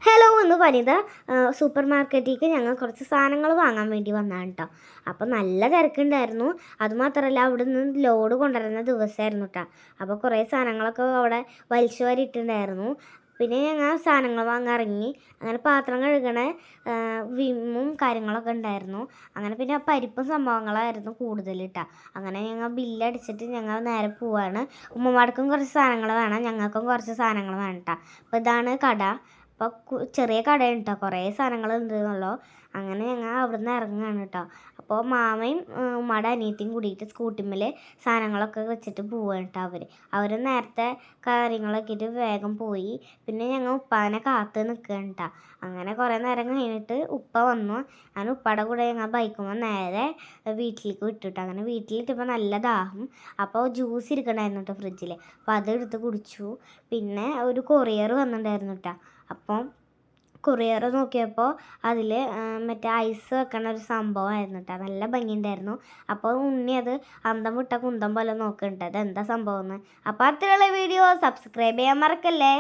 Hello എന്ന് വനിത super മാർക്കറ്റിലേക്ക് ഞങ്ങൾ കുറച്ച് സാധനങ്ങൾ വാങ്ങാൻ വേണ്ടി വന്നതാണ് കേട്ടോ. അപ്പോൾ നല്ല തിരക്കുണ്ടായിരുന്നു. അതുമാത്രമല്ല അവിടെ നിന്ന് ലോഡ് കൊണ്ടുവരുന്ന ദിവസമായിരുന്നു കേട്ടോ. അപ്പോൾ കുറേ സാധനങ്ങളൊക്കെ അവിടെ വലിച്ചു വാരിയിട്ടുണ്ടായിരുന്നു. പിന്നെ ഞങ്ങൾ സാധനങ്ങൾ വാങ്ങാൻ ഇറങ്ങി. അങ്ങനെ പാത്രം കഴുകണ വിമ്മും കാര്യങ്ങളൊക്കെ ഉണ്ടായിരുന്നു. അങ്ങനെ പിന്നെ പരിപ്പും സംഭവങ്ങളായിരുന്നു കൂടുതൽ കേട്ടോ. അങ്ങനെ ഞങ്ങൾ ബില്ലടിച്ചിട്ട് ഞങ്ങൾ നേരെ പോവാണ്. ഉമ്മമാർക്കും കുറച്ച് സാധനങ്ങൾ വേണം, ഞങ്ങൾക്കും കുറച്ച് സാധനങ്ങൾ വേണം കേട്ടോ. അപ്പോൾ ഇതാണ് കട. അപ്പോൾ ചെറിയ കടയാണ് കേട്ടോ, കുറേ സാധനങ്ങൾ ഉണ്ടെന്നുള്ളൂ. അങ്ങനെ ഞങ്ങൾ അവിടെ നിന്ന് ഇറങ്ങുകയാണ് കേട്ടോ. അപ്പോൾ മാമയും ഉമ്മയുടെ അനിയത്തിയും കൂടിയിട്ട് സ്കൂട്ടിമ്മൽ സാധനങ്ങളൊക്കെ വെച്ചിട്ട് പോവുകയാണ് കേട്ടോ. അവർ നേരത്തെ കാര്യങ്ങളൊക്കെ ഇട്ട് വേഗം പോയി. പിന്നെ ഞങ്ങൾ ഉപ്പാനെ കാത്ത് നിൽക്കുകയാണ് കേട്ടോ. അങ്ങനെ കുറേ നേരം കഴിഞ്ഞിട്ട് ഉപ്പ വന്നു. അങ്ങനെ ഉപ്പയുടെ കൂടെ ഞങ്ങൾ ബൈക്കുമ്പോൾ നേരെ വീട്ടിലേക്ക് വിട്ടിട്ട് അങ്ങനെ വീട്ടിലെത്തിയപ്പോൾ നല്ല ദാഹം. അപ്പോൾ ജ്യൂസ് ഇരിക്കണമായിരുന്നു കേട്ടോ ഫ്രിഡ്ജിൽ. അപ്പോൾ അതെടുത്ത് കുടിച്ചു. പിന്നെ ഒരു കൊറിയർ വന്നിട്ടുണ്ടായിരുന്നു കേട്ടോ. അപ്പം കൊറിയർ നോക്കിയപ്പോൾ അതിൽ മറ്റേ ഐസ് വെക്കണ ഒരു സംഭവമായിരുന്നു കേട്ടോ. നല്ല ഭംഗിയുണ്ടായിരുന്നു. അപ്പോൾ ഉണ്ണി അത് അന്തം വിട്ട കുന്തം പോലെ നോക്കുന്നുണ്ട് അതെന്താ സംഭവം എന്ന്. അപ്പോൾ അത്രയുള്ള വീഡിയോ സബ്സ്ക്രൈബ് ചെയ്യാൻ മറക്കല്ലേ.